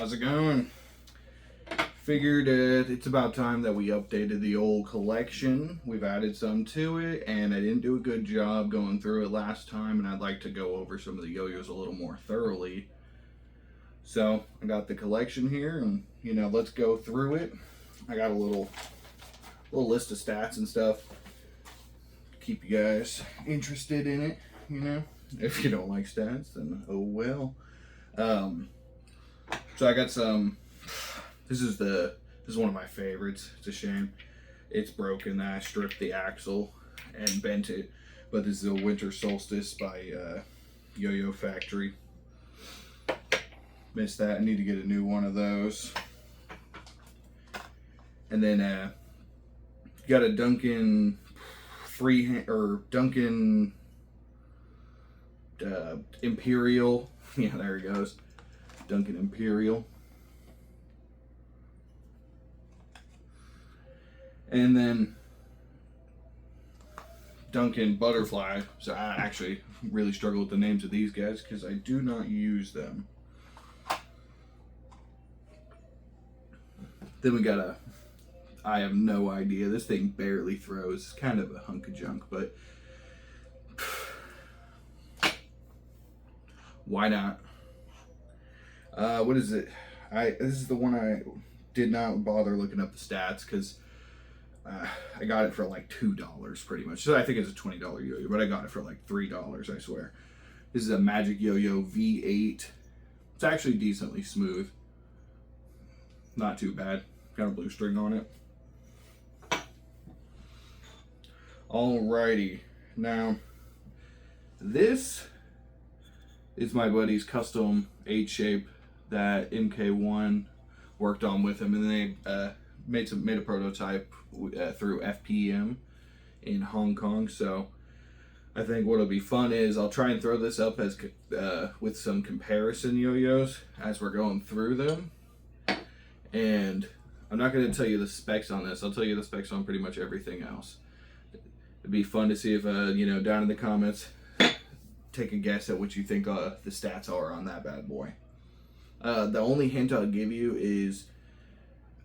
How's it going? Figured it's about time that we updated the old collection. We've added some to it, and I didn't do a good job going through it last time, and I'd like to go over some of the yo-yos a little more thoroughly. So I got the collection here, and let's go through it. I got a little list of stats and stuff. Keep you guys interested in it, If you don't like stats, then oh well. So I got some. This is one of my favorites. It's a shame it's broken. I stripped the axle and bent it, but this is a Winter Solstice by Yo-Yo Factory. Missed that. I need to get a new one of those. And then got a Duncan Duncan Imperial. Yeah, there he goes. Duncan Imperial. And then Duncan Butterfly. So I actually really struggle with the names of these guys because I do not use them. Then we got I have no idea. This thing barely throws. It's kind of a hunk of junk, but why not? What is it? This is the one I did not bother looking up the stats because I got it for like $2 pretty much. So I think it's a $20 yo-yo, but I got it for like $3, I swear. This is a Magic Yo-Yo V8. It's actually decently smooth. Not too bad. Got a blue string on it. Alrighty. Now, this is my buddy's custom 8-shape that MK1 worked on with him, and then they made a prototype through FPM in Hong Kong. So I think what'll be fun is I'll try and throw this up as with some comparison yo-yos as we're going through them. And I'm not going to tell you the specs on this. I'll tell you the specs on pretty much everything else. It'd be fun to see if down in the comments, take a guess at what you think the stats are on that bad boy. The only hint I'll give you is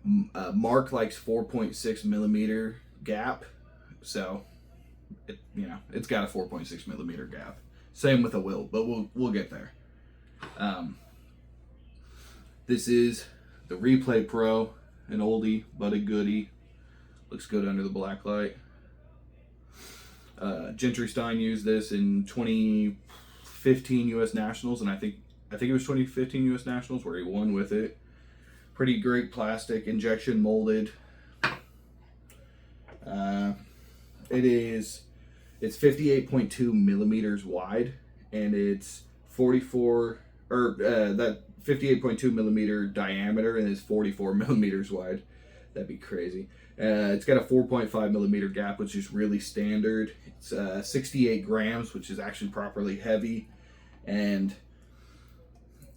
Mark likes 4.6 millimeter gap, so it's got a 4.6 millimeter gap. Same with a Will, but we'll get there. This is the Replay Pro, an oldie but a goodie. Looks good under the black light. Gentry Stein used this in 2015 U.S. Nationals, and I think it was 2015 U.S. Nationals where he won with it. Pretty great plastic, injection molded. It's 58.2 millimeters wide, and it's 58.2 millimeter diameter, and it's 44 millimeters wide. That'd be crazy. It's got a 4.5 millimeter gap, which is really standard. It's 68 grams, which is actually properly heavy. And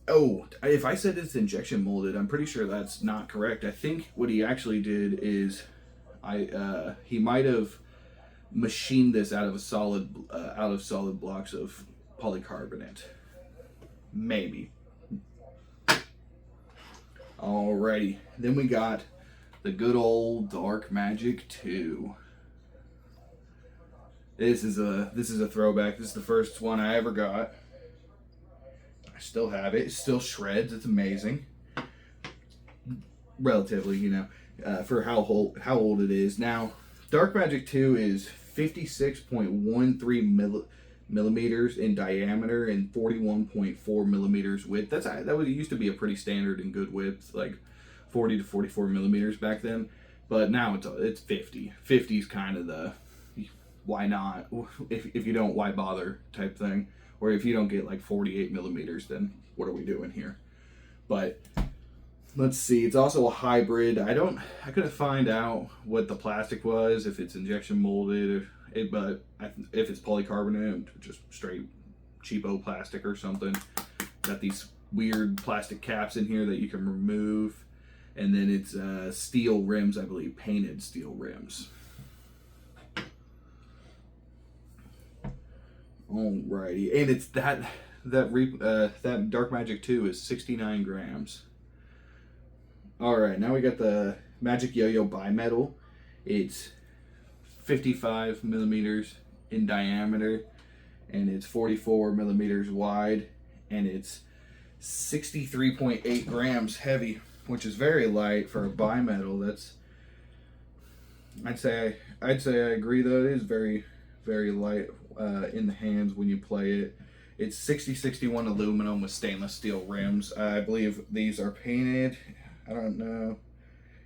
if I said it's injection molded, I'm pretty sure that's not correct. I think what he actually did is he might have machined this out of solid blocks of polycarbonate. Maybe. Alrighty. Then we got the good old Dark Magic 2. This is a throwback. This is the first one I ever got. I still have it. It still shreds. It's amazing. Relatively, for how old it is. Now, Dark Magic 2 is 56.13 millimeters in diameter and 41.4 millimeters width. That used to be a pretty standard and good width, like 40 to 44 millimeters back then. But now it's 50. 50 is kind of the why not? If you don't, why bother type thing. Or if you don't get like 48 millimeters, then what are we doing here? But let's see. It's also a hybrid. I couldn't find out what the plastic was, if it's injection molded, but if it's polycarbonate, just straight cheapo plastic or something. Got these weird plastic caps in here that you can remove, and then it's steel rims, I believe, painted steel rims. Alrighty, and it's that Dark Magic 2 is 69 grams. All right, now we got the Magic Yo-Yo bimetal. It's 55 millimeters in diameter, and it's 44 millimeters wide, and it's 63.8 grams heavy, which is very light for a bimetal. That's I'd say I agree though. It is very light in the hands when you play it. It's 6061 aluminum with stainless steel rims. I believe these are painted. I don't know.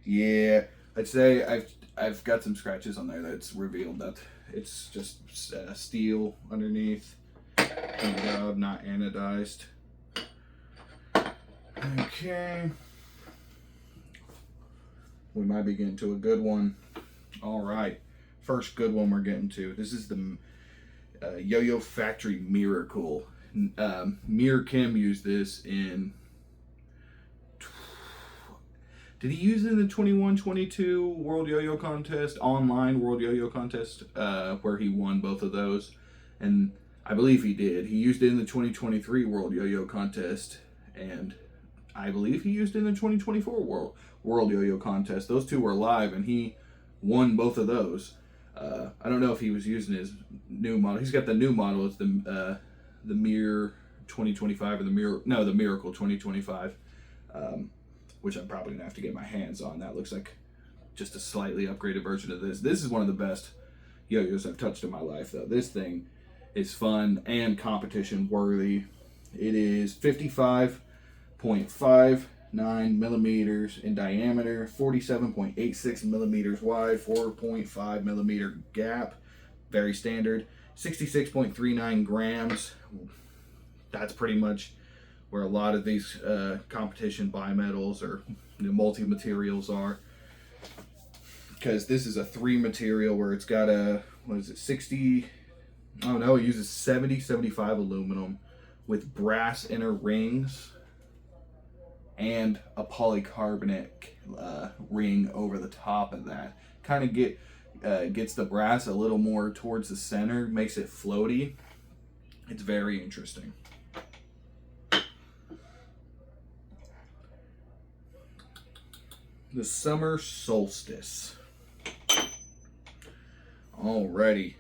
Yeah, I'd say I've got some scratches on there that's revealed that it's just steel underneath. Paint job, not anodized. Okay. We might be getting to a good one. All right. First good one we're getting to. This is the Yo-Yo Factory Miracle. Mir Kim used this in... Did he use it in the 21-22 World Yo-Yo Contest, online World Yo-Yo Contest, where he won both of those? And I believe he did. He used it in the 2023 World Yo-Yo Contest, and I believe he used it in the 2024 World Yo-Yo Contest. Those two were live, and he won both of those. I don't know if he was using his new model. He's got the new model. It's the Mir 2025 or the Miracle 2025, which I'm probably gonna have to get my hands on. That looks like just a slightly upgraded version of this. This is one of the best yo-yos I've touched in my life, though. This thing is fun and competition worthy. It is 55.59 millimeters in diameter, 47.86 millimeters wide, 4.5 millimeter gap, very standard, 66.39 grams. That's pretty much where a lot of these competition bimetals or multi-materials are, because this is a 3 material where it's got a, what is it, 60, oh no, it uses 75 aluminum with brass inner rings and a polycarbonate ring over the top of that. Kind of gets the brass a little more towards the center, makes it floaty. It's very interesting. The summer solstice. Alrighty.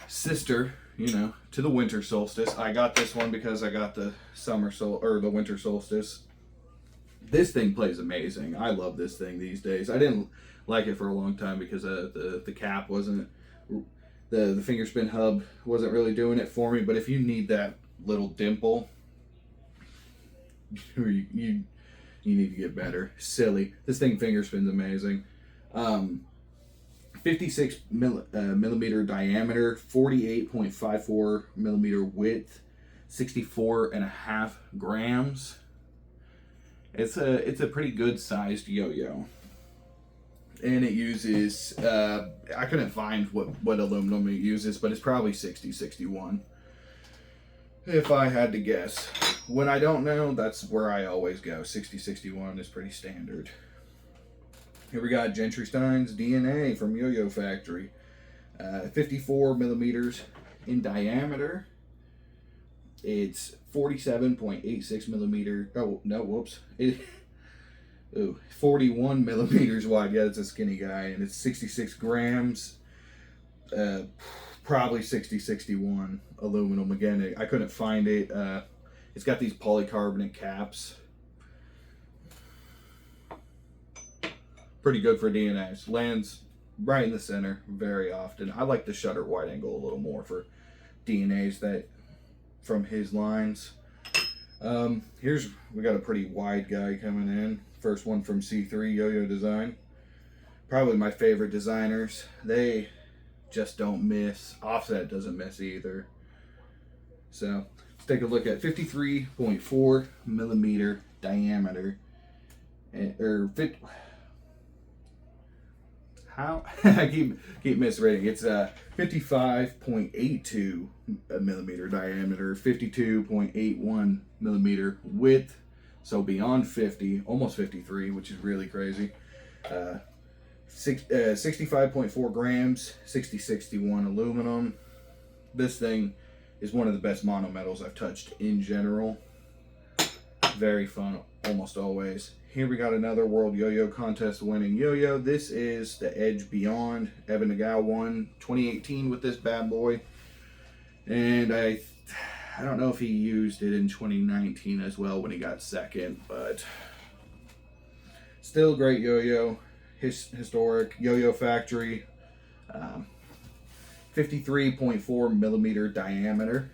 Sister, to the winter solstice. I got this one because I got the the winter solstice. This thing plays amazing. I love this thing these days. I didn't like it for a long time because the cap wasn't, the finger spin hub wasn't really doing it for me. But if you need that little dimple, you need to get better. Silly. This thing finger spins amazing. 56 millimeter diameter, 48.54 millimeter width, 64.5 grams. It's a pretty good sized yo-yo, and it uses I couldn't find what aluminum it uses, but it's probably 6061 if I had to guess. When I don't know, that's where I always go. 6061 is pretty standard. Here we got Gentry Stein's DNA from Yo-Yo Factory. 54 millimeters in diameter. It's 47.86 millimeter. Oh, no, whoops. 41 millimeters wide. Yeah, it's a skinny guy. And it's 66 grams. Probably 6061 aluminum. Again, I couldn't find it. It's got these polycarbonate caps. Pretty good for DNAs. Lands right in the center very often. I like the shutter wide angle a little more for DNAs that from his lines. We got a pretty wide guy coming in. First one from C3 Yo-Yo Design. Probably my favorite designers. They just don't miss. Offset doesn't miss either. So let's take a look at 53.4 millimeter diameter. How I keep misreading. It's 55.82 millimeter diameter, 52.81 millimeter width, so beyond 50, almost 53, which is really crazy. 65.4 grams, 6061 aluminum. This thing is one of the best monometals I've touched in general. Very fun almost always. Here we got another World Yo-Yo Contest winning yo-yo. This is the Edge Beyond. Evan Nagao won 2018 with this bad boy. And I don't know if he used it in 2019 as well when he got second, but still great yo-yo. Historic Yo-Yo Factory. 53.4 millimeter diameter.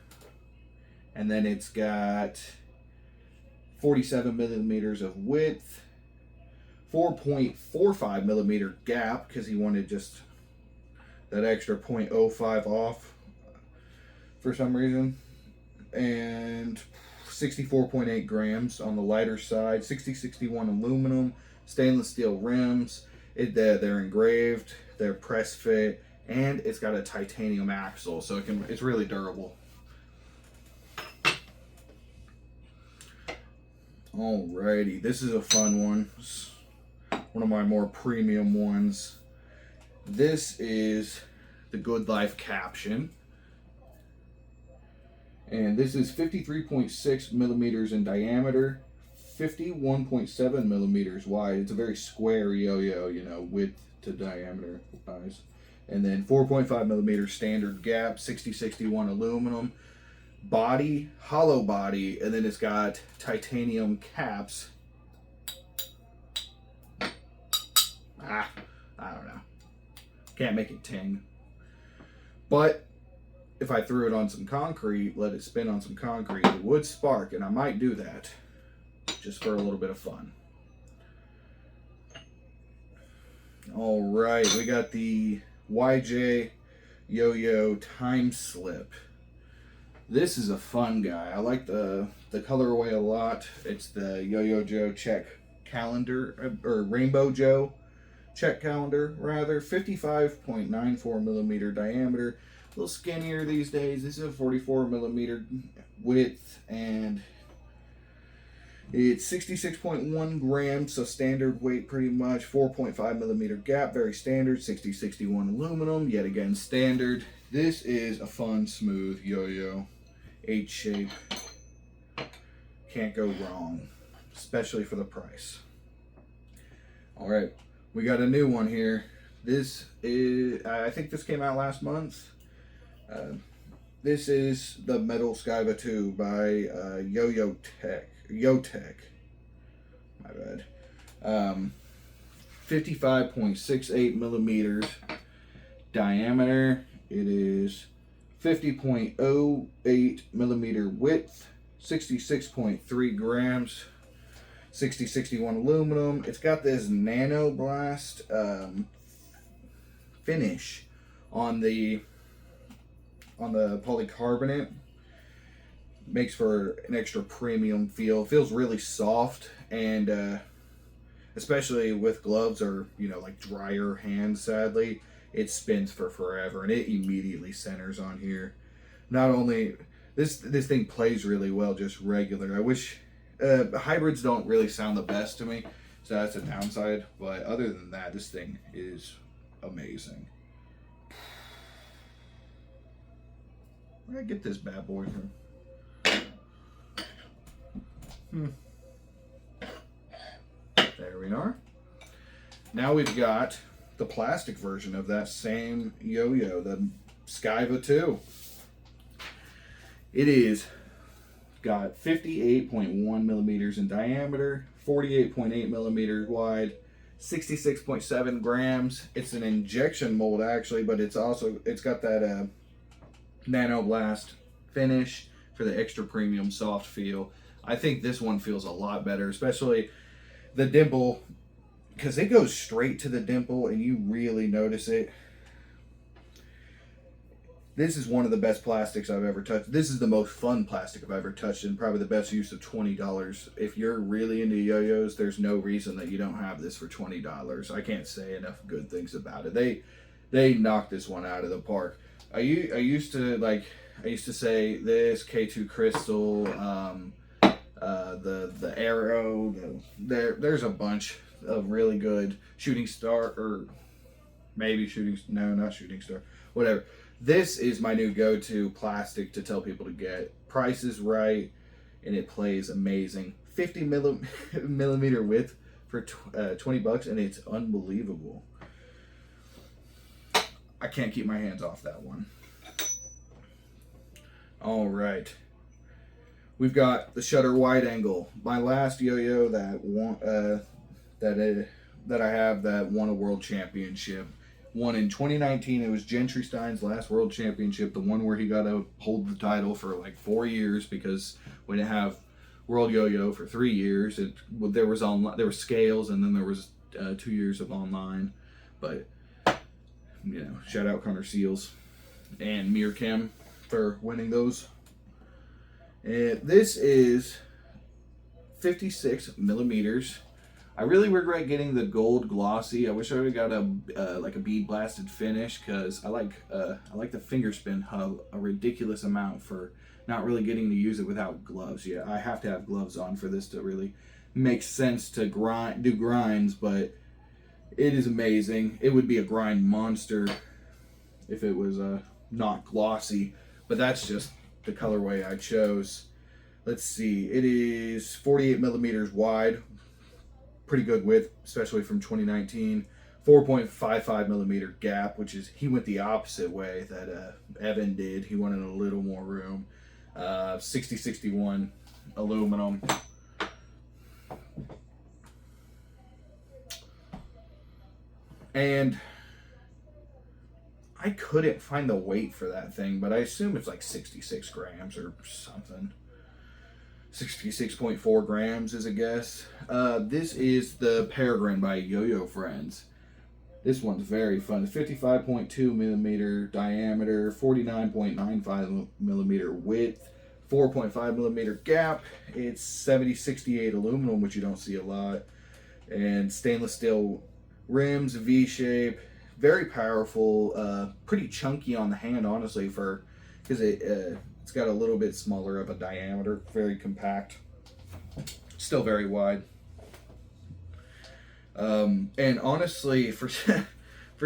And then it's got 47 millimeters of width, 4.45 millimeter gap, because he wanted just that extra 0.05 off for some reason, and 64.8 grams on the lighter side, 6061 aluminum, stainless steel rims. They're engraved, they're press fit, and it's got a titanium axle, so it's really durable. Alrighty, this is a fun one. One of my more premium ones. This is the Good Life Caption. And this is 53.6 millimeters in diameter, 51.7 millimeters wide. It's a very square yo-yo, you know, width to diameter wise. And then 4.5 millimeters standard gap, 6061 aluminum. Body, hollow body, and then it's got titanium caps. I don't know. Can't make it ting. But if I threw it on some concrete, let it spin on some concrete, it would spark, and I might do that just for a little bit of fun. All right, we got the YJ Yo-Yo Time Slip. This is a fun guy. I like the colorway a lot. It's the Yo-Yo Joe check calendar, or Rainbow Joe check calendar, rather. 55.94 millimeter diameter. A little skinnier these days. This is a 44 millimeter width, and it's 66.1 grams, so standard weight pretty much. 4.5 millimeter gap, very standard. 6061 aluminum, yet again standard. This is a fun, smooth yo-yo. H shape. Can't go wrong, especially for the price. All right, we got a new one here. This is, I think this came out last month. This is the Metal Skyva 2 by Yotech. My bad. 55.68 millimeters diameter. It is 50.08 millimeter width, 66.3 grams, 6061 aluminum. It's got this nano blast finish on the polycarbonate. Makes for an extra premium feel. Feels really soft, and especially with gloves or, you know, like drier hands, sadly, it spins for forever, and it immediately centers on here. Not only this thing plays really well just regular. I wish hybrids don't really sound the best to me, so that's a downside, but other than that, this thing is amazing. Where did I get this bad boy from? There we are. Now we've got the plastic version of that same yo-yo, the Skyva 2. It is got 58.1 millimeters in diameter, 48.8 millimeters wide, 66.7 grams. It's an injection mold actually, but it's got that nano blast finish for the extra premium soft feel. I think this one feels a lot better, especially the dimple, because it goes straight to the dimple and you really notice it. This is one of the best plastics I've ever touched. This is the most fun plastic I've ever touched, and probably the best use of $20. If you're really into yo-yos, there's no reason that you don't have this for $20. I can't say enough good things about it. They knocked this one out of the park. I used to say this K2 Crystal, the Arrow. There's a bunch of really good Shooting Star, or maybe not Shooting Star, whatever. This is my new go-to plastic to tell people to get. Price is right. and it plays amazing. 50 millimeter width for $20, and it's unbelievable. I can't keep my hands off that one. All right. We've got the shutter wide angle. My last yo-yo that I have that won a world championship. Won in 2019. It was Gentry Stein's last world championship, the one where he got to hold the title for like 4 years, because we didn't have World Yo-Yo for 3 years. There were scales, and then there was 2 years of online. But you know, shout out Connor Seals and Mir Kim for winning those. And this is 56 millimeters. I really regret getting the gold glossy. I wish I would have got a like a bead blasted finish, because I like the finger spin hub a ridiculous amount for not really getting to use it without gloves. Yeah, I have to have gloves on for this to really make sense to do grinds, but it is amazing. It would be a grind monster if it was not glossy, but that's just the colorway I chose. Let's see, it is 48 millimeters wide. Pretty good width, especially from 2019. 4.55 millimeter gap, which is, he went the opposite way that Evan did. He wanted a little more room. 6061 aluminum. And I couldn't find the weight for that thing, but I assume it's like 66 grams or something. 66.4 grams is a guess. This is the Peregrine by Yo-Yo Friends. This one's very fun. 55.2 millimeter diameter, 49.95 millimeter width, 4.5 millimeter gap. It's 7068 aluminum, which you don't see a lot, and stainless steel rims, V shape. Very powerful. Pretty chunky on the hand, honestly, because it's got a little bit smaller of a diameter. Very compact. Still very wide. And honestly, for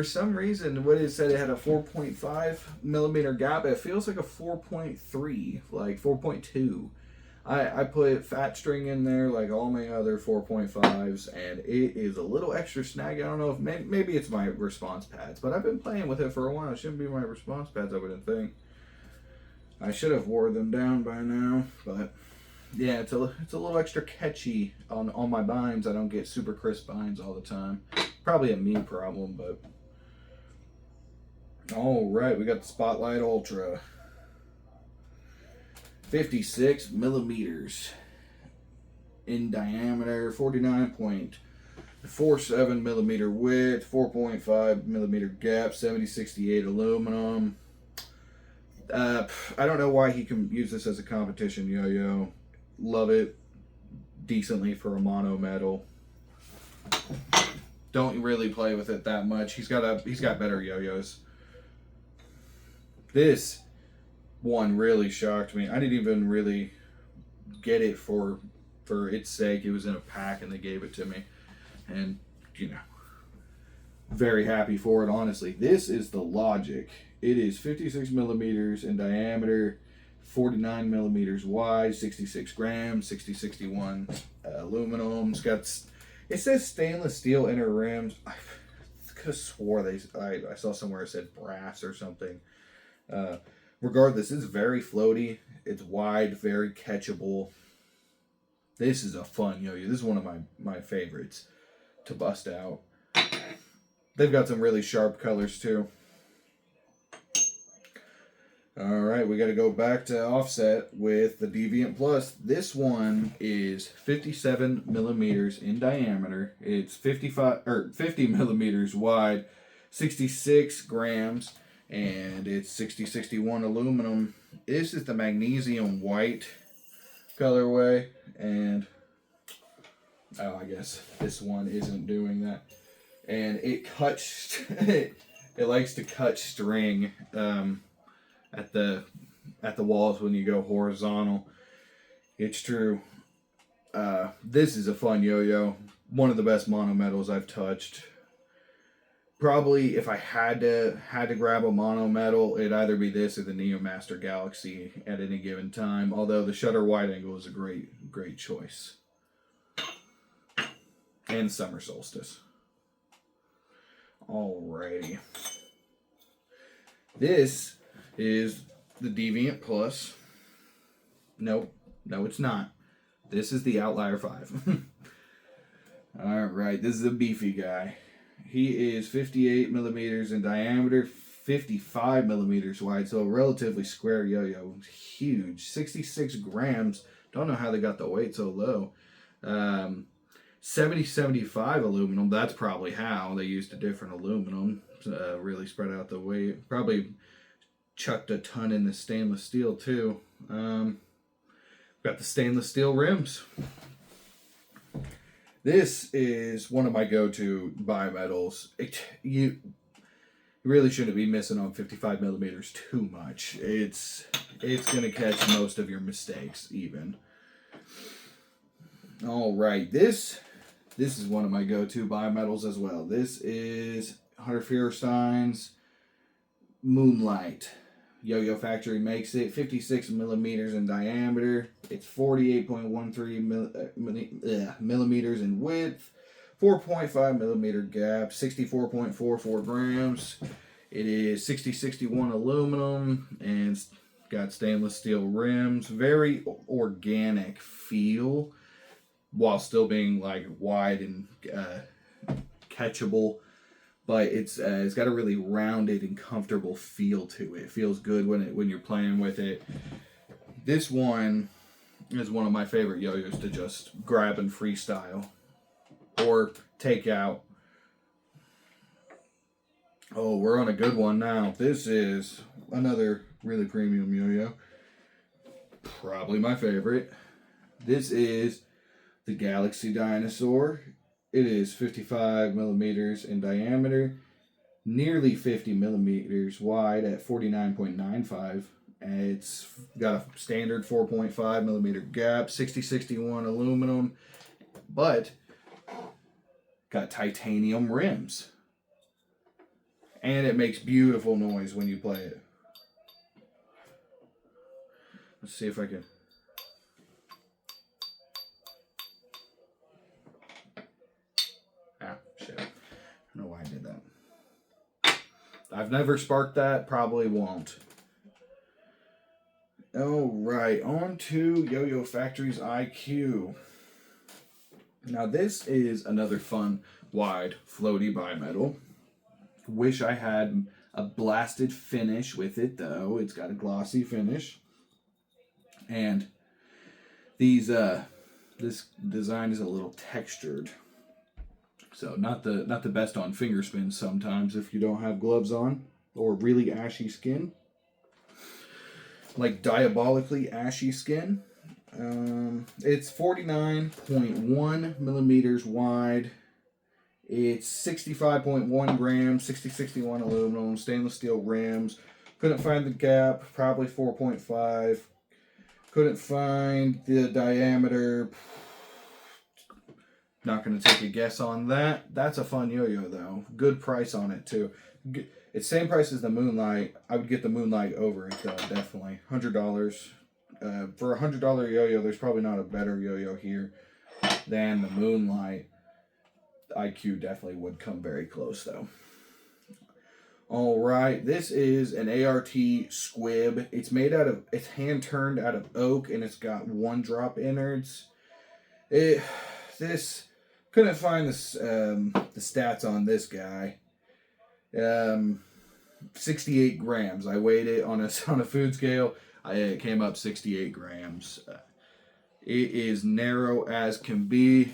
some reason, what it said, it had a 4.5 millimeter gap. It feels like a 4.3, like 4.2. I put fat string in there like all my other 4.5s, and it is a little extra snaggy. I don't know if maybe it's my response pads, but I've been playing with it for a while. It shouldn't be my response pads, I wouldn't think. I should have wore them down by now, but yeah, it's a little extra catchy on my binds. I don't get super crisp binds all the time. Probably a me problem, but all right, we got the Spotlight Ultra. 56 millimeters in diameter, 49.47 millimeter width, 4.5 millimeter gap, 7068 aluminum. I don't know why he can use this as a competition yo-yo. Love it. Decently for a mono metal. Don't really play with it that much. He's got better yo-yos. This one really shocked me. I didn't even really get it for its sake. It was in a pack and they gave it to me, and you know, very happy for it, honestly. This is the Logic. It is 56 millimeters in diameter, 49 millimeters wide, 66 grams, 6061 aluminum. It says stainless steel inner rims. I could have swore I saw somewhere it said brass or something. Regardless, it's very floaty. It's wide, very catchable. This is a fun yo-yo. This is one of my favorites to bust out. They've got some really sharp colors too. All right, we got to go back to offset with the Deviant Plus. This one is 57 millimeters in diameter. It's 50 millimeters wide, 66 grams. And it's 6061 aluminum. This is the magnesium white colorway, and I guess this one isn't doing that. And it cuts, it likes to cut string at the walls when you go horizontal. It's true. This is a fun yo-yo. One of the best mono metals I've touched. Probably if I had to grab a mono metal, it'd either be this or the Neo Master Galaxy at any given time. Although the shutter wide angle is a great choice. And Summer Solstice. Alrighty. This is the Deviant Plus. Nope. No, it's not. This is the Outlier 5. Alright, this is a beefy guy. He is 58 millimeters in diameter, 55 millimeters wide, so a relatively square yo-yo. Huge. 66 grams. Don't know how they got the weight so low. 70-75 aluminum. That's probably how they used a different aluminum. Really spread out the weight. Probably chucked a ton in the stainless steel too. Got the stainless steel rims. This is one of my go-to bimetals. You really shouldn't be missing on 55 millimeters too much. It's going to catch most of your mistakes even. All right, this is one of my go-to bimetals as well. This is Hunter Feuerstein's Moonlight. Yo-Yo Factory makes it 56 millimeters in diameter. It's 48.13 millimeters in width. 4.5 millimeter gap. 64.44 grams. It is 6061 aluminum and got stainless steel rims. Very organic feel while still being like wide and catchable. But it's got a really rounded and comfortable feel to it. It feels good when you're playing with it. This one is one of my favorite yo-yos to just grab and freestyle or take out. Oh, we're on a good one now. This is another really premium yo-yo. Probably my favorite. This is the Galaxy Dinosaur. It is 55 millimeters in diameter, nearly 50 millimeters wide at 49.95. It's got a standard 4.5 millimeter gap, 6061 aluminum, but got titanium rims. And it makes beautiful noise when you play it. Let's see if I can... Shit. I don't know why I did that. I've never sparked that, probably won't. Alright, on to Yo-Yo Factory's IQ. Now this is another fun, wide, floaty bimetal. Wish I had a blasted finish with it though. It's got a glossy finish. And these this design is a little textured. So not the best on finger spins sometimes if you don't have gloves on or really ashy skin. Like diabolically ashy skin. It's 49.1 millimeters wide. It's 65.1 grams, 6061 aluminum, stainless steel rims. Couldn't find the gap, probably 4.5. Couldn't find the diameter. Not going to take a guess on that. That's a fun yo-yo, though. Good price on it, too. It's same price as the Moonlight. I would get the Moonlight over it, though, definitely. $100. For a $100 yo-yo, there's probably not a better yo-yo here than the Moonlight. The IQ definitely would come very close, though. All right, this is an ART squib. It's hand-turned out of oak, and it's got one-drop innards. This... Couldn't find the stats on this guy. 68 grams. I weighed it on a food scale. It came up 68 grams. It is narrow as can be.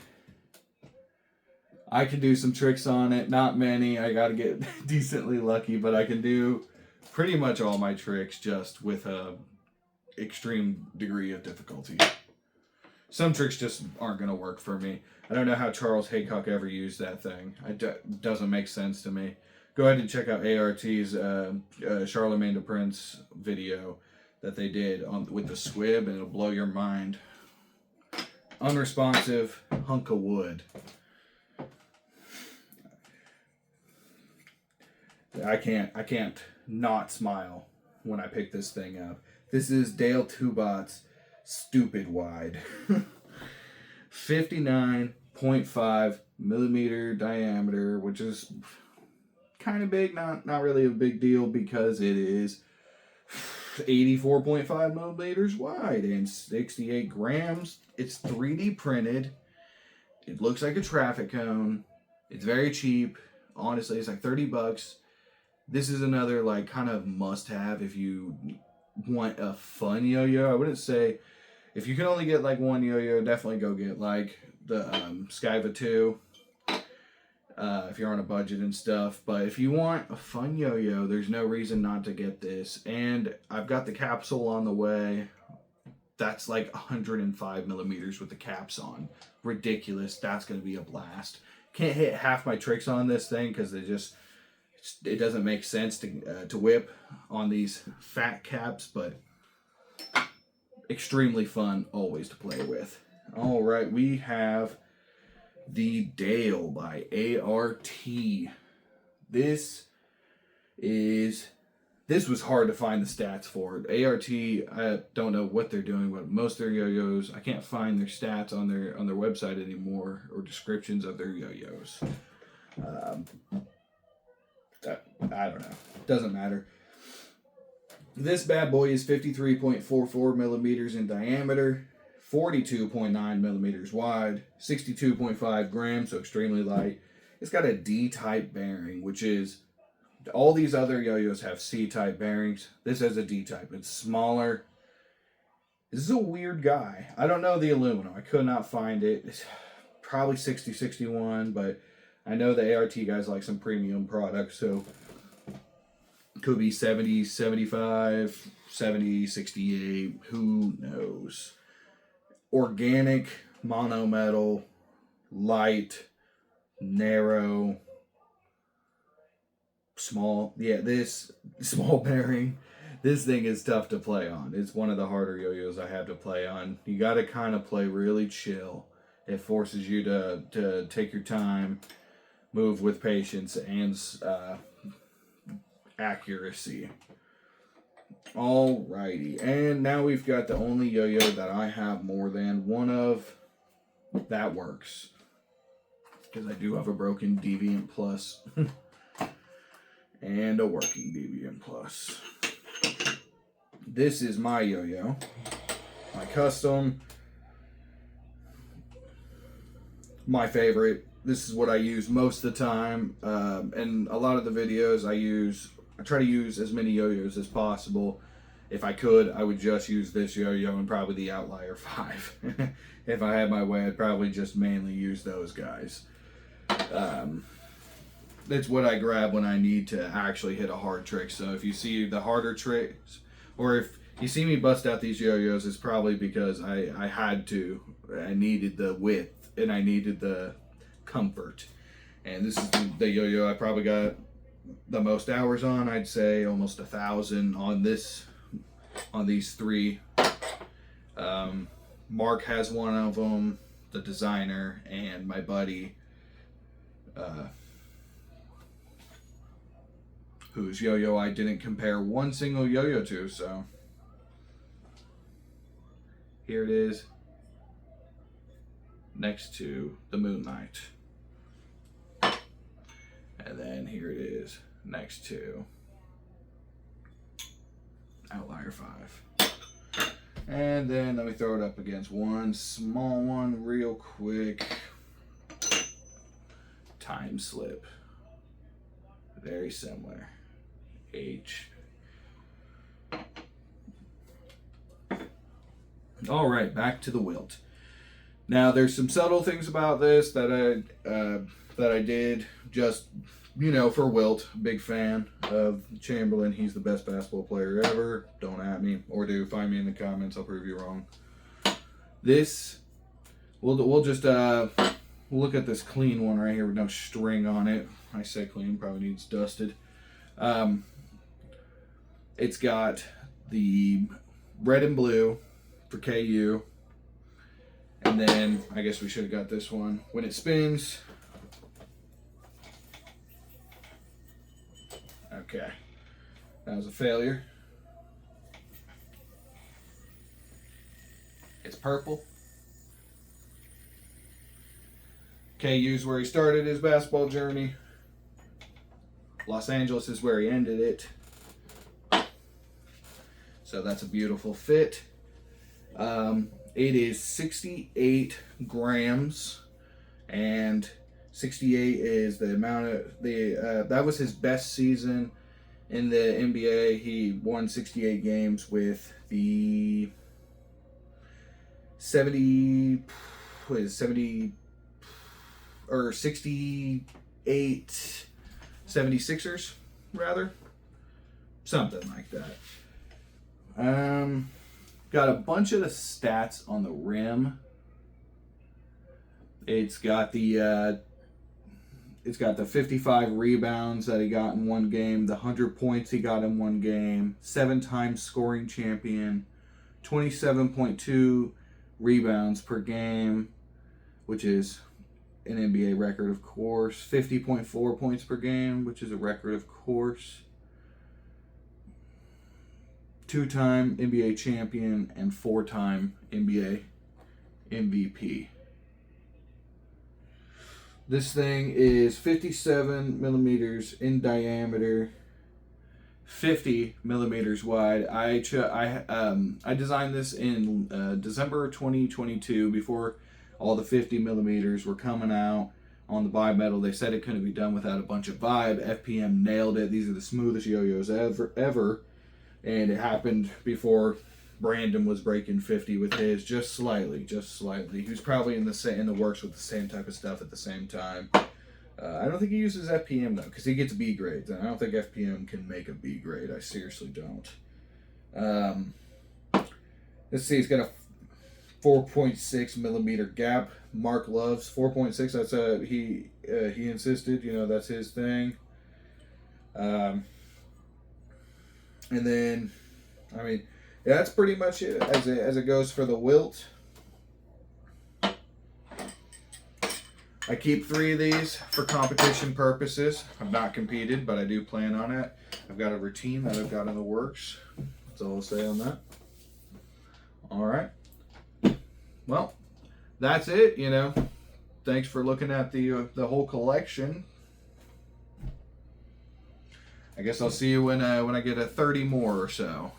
I can do some tricks on it. Not many. I got to get decently lucky, but I can do pretty much all my tricks just with a extreme degree of difficulty. Some tricks just aren't going to work for me. I don't know how Charles Haycock ever used that thing. It doesn't make sense to me. Go ahead and check out ART's Charlemagne the Prince video that they did with the squib, and it'll blow your mind. Unresponsive hunk of wood. I can't not smile when I pick this thing up. This is Dale Tubot's Stupid Wide. 59.5 millimeter diameter, which is kind of big, not really a big deal because it is 84.5 millimeters wide and 68 grams. It's 3D printed. It looks like a traffic cone. It's very cheap. Honestly, it's like $30. This is another like kind of must-have if you want a fun yo-yo. I wouldn't say, if you can only get like one yo-yo, definitely go get like the Skyva 2 if you're on a budget and stuff. But if you want a fun yo-yo, there's no reason not to get this. And I've got the capsule on the way. That's like 105 millimeters with the caps on. Ridiculous. That's going to be a blast. Can't hit half my tricks on this thing because it doesn't make sense to whip on these fat caps, but extremely fun always to play with. All right, we have the Dale by ART. This was hard to find the stats for. ART, I don't know what they're doing, but most of their yo-yos, I can't find their stats on their website anymore or descriptions of their yo-yos. I don't know. Doesn't matter. This bad boy is 53.44 millimeters in diameter, 42.9 millimeters wide, 62.5 grams, so extremely light. It's got a D-type bearing, which is, all these other yo-yos have C-type bearings. This has a D-type. It's smaller. This is a weird guy. I don't know the aluminum. I could not find it. It's probably 6061, but I know the ART guys like some premium products, so it could be 70, 75, 70, 68, who knows. Organic, monometal, light, narrow, small. Yeah, this small bearing. This thing is tough to play on. It's one of the harder yo-yos I have to play on. You got to kind of play really chill. It forces you to take your time, move with patience and accuracy. Alrighty, and now we've got the only yo-yo that I have more than one of that works, because I do have a broken Deviant Plus and a working Deviant Plus. This is my yo-yo, my custom, my favorite. This is what I use most of the time, and a lot of the videos I try to use as many yo-yos as possible. If I could, I would just use this yo-yo and probably the Outlier 5. If I had my way, I'd probably just mainly use those guys. That's what I grab when I need to actually hit a hard trick. So if you see the harder tricks, or if you see me bust out these yo-yos, it's probably because I had to. I needed the width and I needed the comfort. And this is the yo-yo I probably got the most hours on. I'd say almost 1,000 on this, on these three. Mark has one of them, the designer, and my buddy, whose yo-yo I didn't compare one single yo-yo to. So here it is next to the Moonlight. And then here it is next to Outlier 5. And then let me throw it up against one small one real quick. Time Slip. Very similar. H. All right, back to the Wilt. Now there's some subtle things about this that I did just, you know, for Wilt. Big fan of Chamberlain. He's the best basketball player ever. Don't at me, or do. Find me in the comments. I'll prove you wrong. This, we'll just look at this clean one right here with no string on it. I say clean, probably needs dusted. It's got the red and blue for KU. And then, I guess we should have got this one. When it spins, Okay. That was a failure. It's purple. KU's where he started his basketball journey. Los Angeles is where he ended it. So that's a beautiful fit. It is 68 grams, and 68 is the amount of that was his best season in the NBA. He won 68 games with the 70 or 68 76ers, rather. Something like that. Got a bunch of the stats on the rim. It's got the 55 rebounds that he got in one game, the 100 points he got in one game, 7-time scoring champion, 27.2 rebounds per game, which is an NBA record, of course. 50.4 points per game, which is a record, of course. 2-time NBA champion and 4-time NBA MVP. This thing is 57 millimeters in diameter, 50 millimeters wide. I designed this in December 2022, before all the 50 millimeters were coming out on the bimetal. They said it couldn't be done without a bunch of vibe. FPM nailed it. These are the smoothest yo-yos ever. And it happened before Brandon was breaking 50 with his, just slightly. He was probably in the works with the same type of stuff at the same time. I don't think he uses FPM though, because he gets B grades, and I don't think FPM can make a B grade. I seriously don't. Let's see, he's got a 4.6 millimeter gap. Mark loves 4.6. That's he insisted. That's his thing. And then, yeah, that's pretty much it as it goes for the wilt. I keep 3 of these for competition purposes. I've not competed, but I do plan on it. I've got a routine that I've got in the works. That's all I'll say on that. All right. Well, that's it. Thanks for looking at the whole collection. I guess I'll see you when I get a 30 more or so.